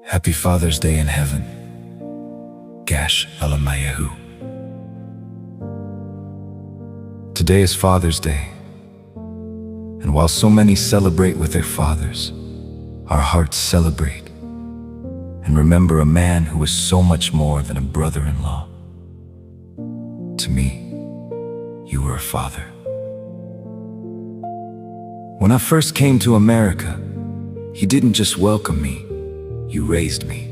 Happy Father's Day in heaven. Gash Alamayahu. Today is Father's Day, and while so many celebrate with their fathers, our hearts celebrate and remember a man who was so much more than a brother-in-law. To me, you were a father. When I first came to America, you didn't just welcome me, you raised me.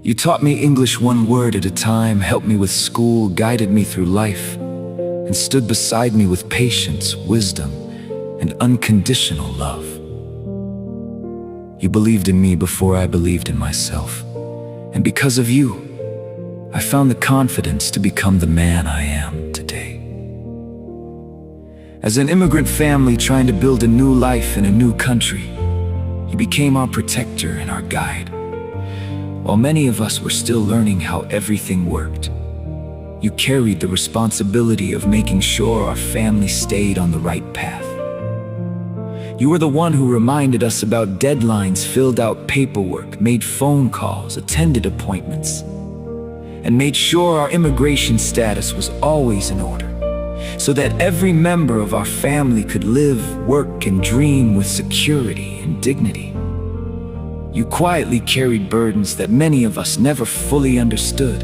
You taught me English one word at a time, helped me with school, guided me through life, and stood beside me with patience, wisdom, and unconditional love. You believed in me before I believed in myself, and because of you, I found the confidence to become the man I am today. As an immigrant family trying to build a new life in a new country, you became our protector and our guide. While many of us were still learning how everything worked, you carried the responsibility of making sure our family stayed on the right path. You were the one who reminded us about deadlines, filled out paperwork, made phone calls, attended appointments, and made sure our immigration status was always in order, so that every member of our family could live, work, and dream with security and dignity. You quietly carried burdens that many of us never fully understood,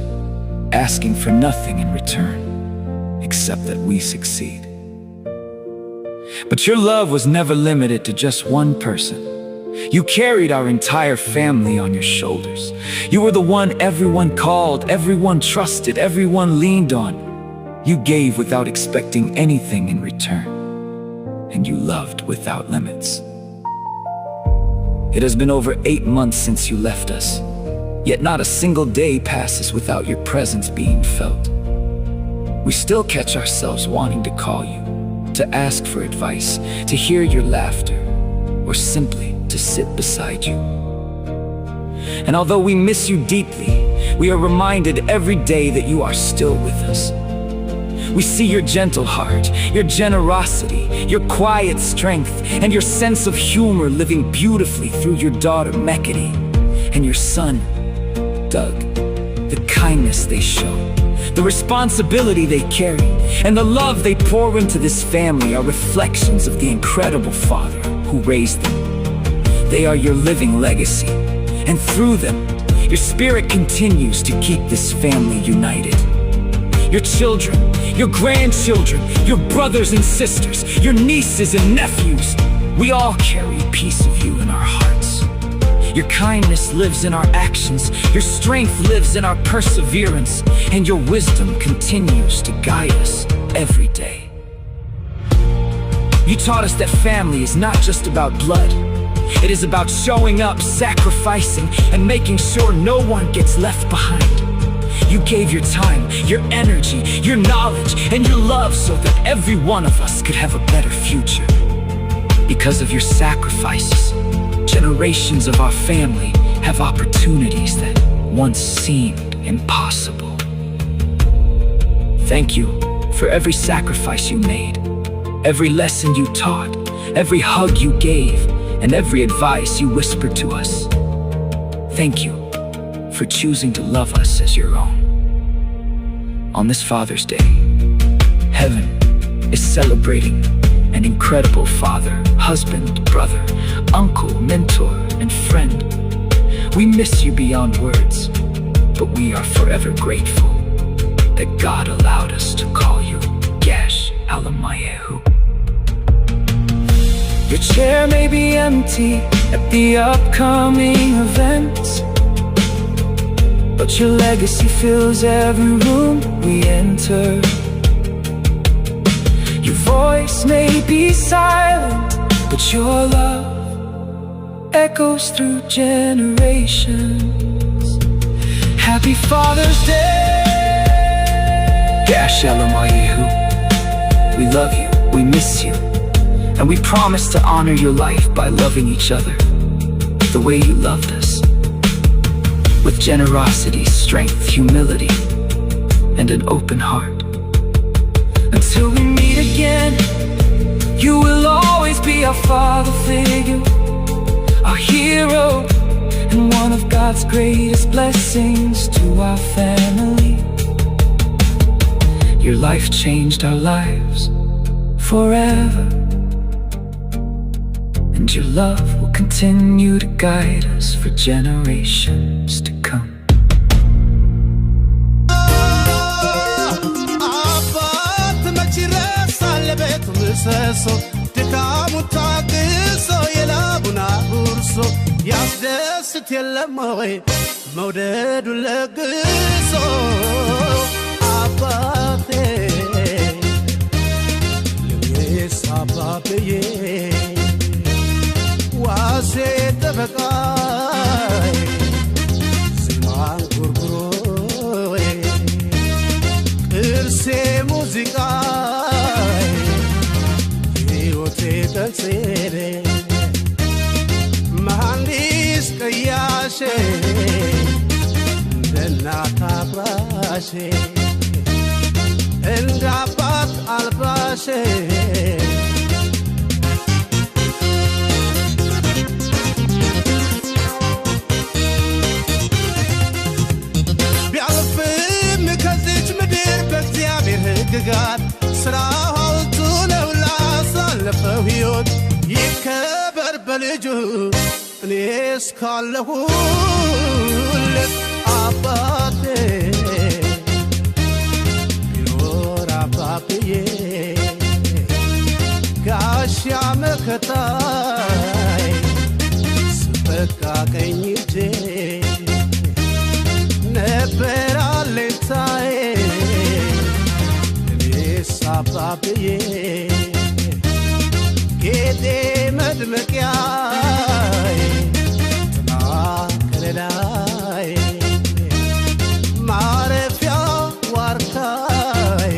asking for nothing in return, except that we succeed. But your love was never limited to just one person. You carried our entire family on your shoulders. You were the one everyone called, everyone trusted, everyone leaned on. You gave without expecting anything in return, and you loved without limits. It has been over 8 months since you left us, yet not a single day passes without your presence being felt. We still catch ourselves wanting to call you, to ask for advice, to hear your laughter, or simply to sit beside you. And although we miss you deeply, we are reminded every day that you are still with us. We see your gentle heart, your generosity, your quiet strength, and your sense of humor living beautifully through your daughter Mekity and your son, Doug. The kindness they show, the responsibility they carry, and the love they pour into this family are reflections of the incredible Father who raised them. They are your living legacy, and through them, your spirit continues to keep this family united. Your children, your grandchildren, your brothers and sisters, your nieces and nephews, we all carry a piece of you in our hearts. Your kindness lives in our actions, your strength lives in our perseverance, and your wisdom continues to guide us every day. You taught us that family is not just about blood. It is about showing up, sacrificing, and making sure no one gets left behind. You gave your time, your energy, your knowledge, and your love so that every one of us could have a better future. Because of your sacrifices, generations of our family have opportunities that once seemed impossible. Thank you for every sacrifice you made, every lesson you taught, every hug you gave, and every advice you whispered to us. Thank you for choosing to love us as your own. On this Father's Day, heaven is celebrating an incredible father, husband, brother, uncle, mentor, and friend. We miss you beyond words, but we are forever grateful that God allowed us to call you Gash Alamayahu. Your chair may be empty at the upcoming events, but your legacy fills every room we enter. Your voice may be silent, but your love echoes through generations. Happy Father's Day, Gash Alamayahu. We love you, we miss you, and we promise to honor your life by loving each other the way you loved us. With generosity, strength, humility, and an open heart. Until we meet again, you will always be our father figure, our hero, and one God's greatest blessings to our family. Your life changed our lives forever, and your love will continue to guide us for generations to come. ድካሙ ታግሶ የላቡን አጉርሶ ያስደስት የለም ወይ መውደዱን ለግሶ አባቴ የኔስ አባብዬ ዋሴ ጠበቃዬ ዜማን ጉርጉሮዬ ቅርሴ ሙዚቃዬ ተንሴሬ መሐንዲስ ቀያሼ እንደ እናት አፍራሼ እንደ አባት አልባሼ ቢያልፍም ከዚች ምድር በእግዚአብሔር ሕግጋት ሥራው ሐውልቱ ነው ላለፈው ሕይወት ይከበር በልጁ እኔስ ካለሁለት አባቴ ቢኖር አባብዬ ጋሻ መከታዬ ስበቃ ቀኝ እጄ ነበር አለኝታዬ እኔስ አባብዬ ጌጤ መድመቂያዬ ጥላ ከለላዬ ማረፊያ ዋርካዬ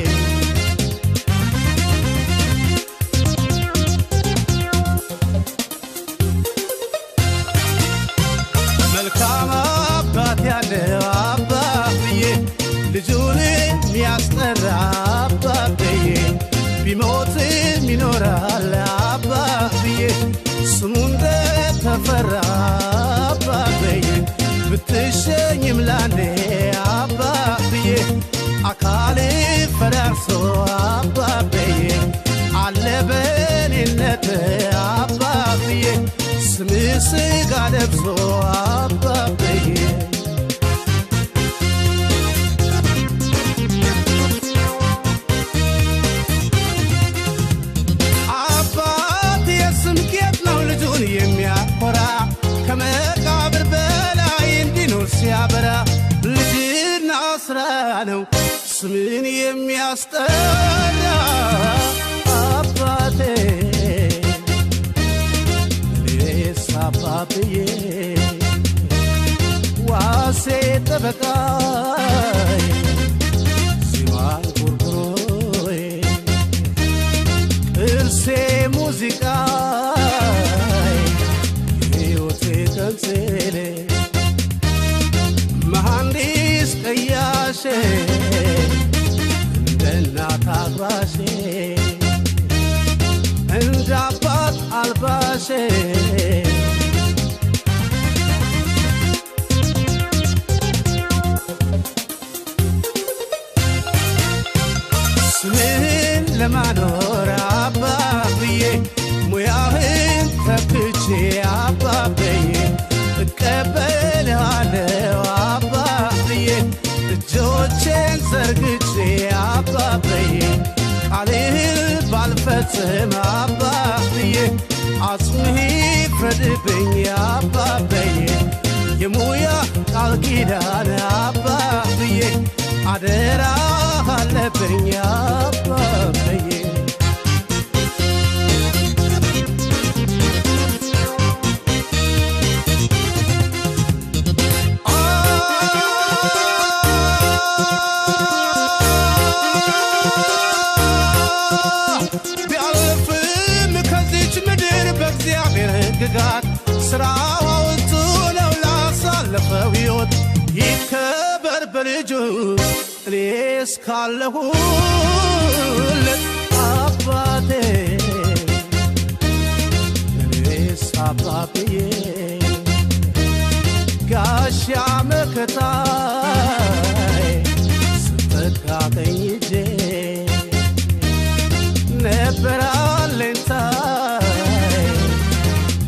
መልካም አባት ያለው አባብዬ ልጁን የሚያስጠራ አባብዬ ቢሞትም ይኖራል አባብዬ ስሙ እንደተፈራ አባብዬ ብትሸኝም ላንዴ አባብዬ አካል ፈራርሶ አባብዬ አለ በኔነት አባብዬ ስም ስጋ ለብሶ አባብዬ የሚያኮራ ከመቃብር በላይ እንዲኖር ሲያበራ ልጅና ስራ ነው ስምን የሚያስጠራ አባቴ እኔስ አባብዬ ዋሴ ጠበቃዬ ዜማን ጉርጉሮዬ ቅርሴ ሙዚቃዬ ተንሴሬ መሐንዲስ ቀያሼ እንደ እናት አፍራሼ እንደ አባት አልባሼ ስምህን ለማኖር አባብዬ ሙያህን ተክቼ አባብዬ እቀበልሃለሁ አባብዬ እጆቼን ዘርግቼ አባብዬ ቃልህን ባልፈጽም አባብዬ አጽምህ ይፍረድብኝ አባብዬ የሙያ ቃል ኪዳን አባብዬ አደራ አለብኝ አባብዬ ቢያልፍም ከዚች ምድር በእግዚአብሔር ሕግጋት ሥራው ሐውልቱ ነው ላሳለፈው ሕይወት ይከበር በልጁ እኔስ ካለሁለት አባቴ እኔስ አባብዬ ጋሻ መከታዬ ስትጠጋ ቀኝ እጄ ነበር አለኝታዬ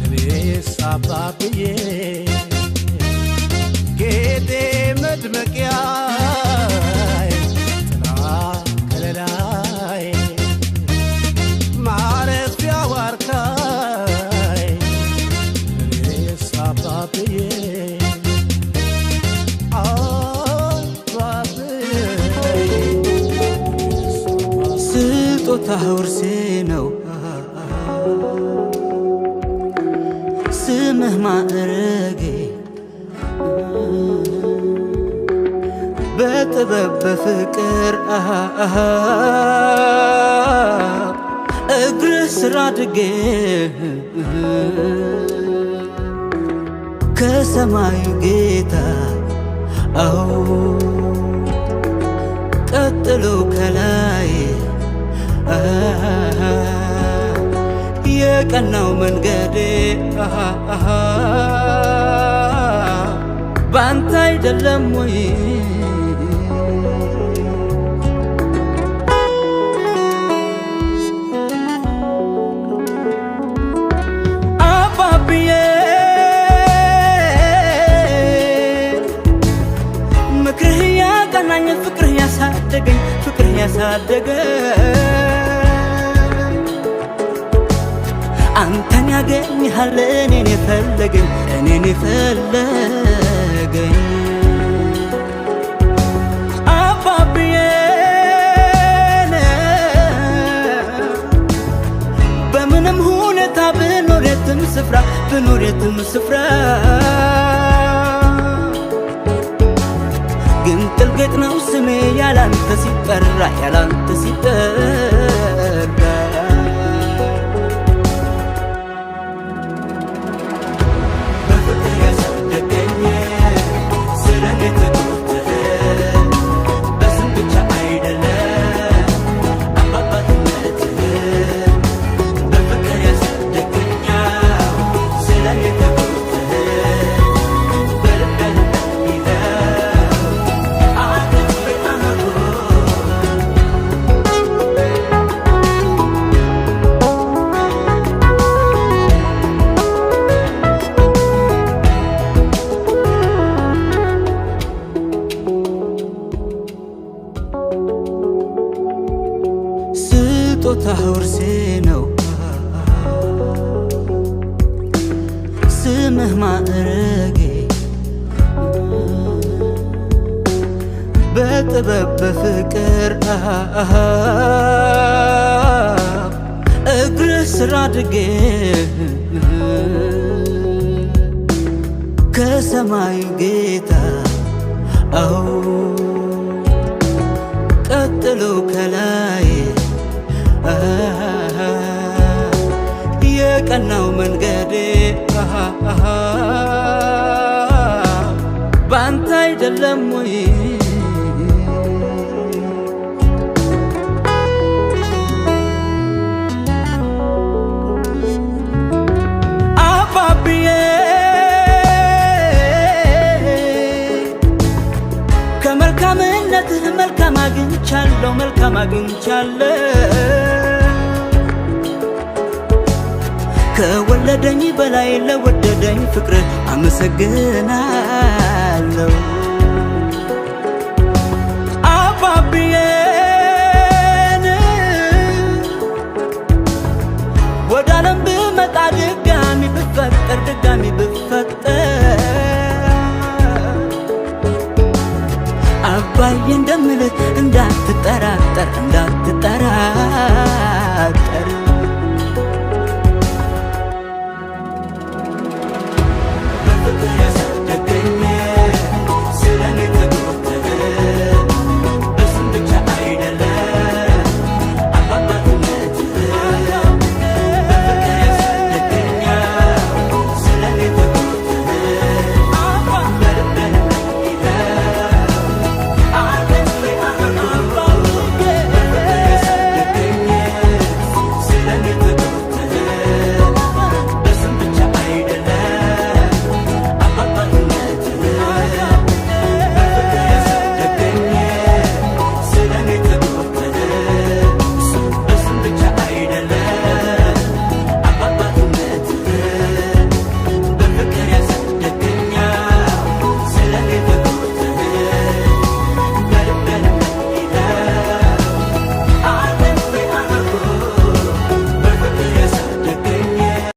እኔስ አባብዬ ጌጤ መድመቂያዬ ጥላ ከለላዬ ማረፊያ ዋርካዬ እኔስ አባብዬ ስጦታህ ውርሴ ነው ስምህ ማዕረጌ በጥበብ በፍቅር እግርህ ስር አድጌ ከሰማዩ ጌታ አዎ ቀጥሎ ከላይ የቀናው መንገዴ ባንተ አይደለም ወይ? አባብዬ ምክርህ ያቀናኝ ፍቅርህ ያሳደገኝ ፍቅርህ ያሳደገኝ አንተን ያገኝሃል እኔን የፈለገኝ እኔን የፈለገኝ አባብዬን በምንም ሁኔታ ብኖር የትም ስፍራ ብኖር የትም ስፍራ ግን ጥልቄት ነው ስሜ ያላንተ ሲጠራ ያላንተ ሲጠራ ስጦታህ ውርሴ ነው ስምህ ማዕረጌ በጥበብ በፍቅር እግርህ ስር አድጌ ከሰማዩ ጌታ አዎ ቀጥሎ ከላይ የቀናው መንገዴ ባንተ አይደለም ወይ? አባብዬ ከመልካምነትህ መልካም አግኝቻለሁ መልካም አግኝቻለሁ ከወለደኝ በላይ ለወደደኝ ፍቅር አመሰግናለሁ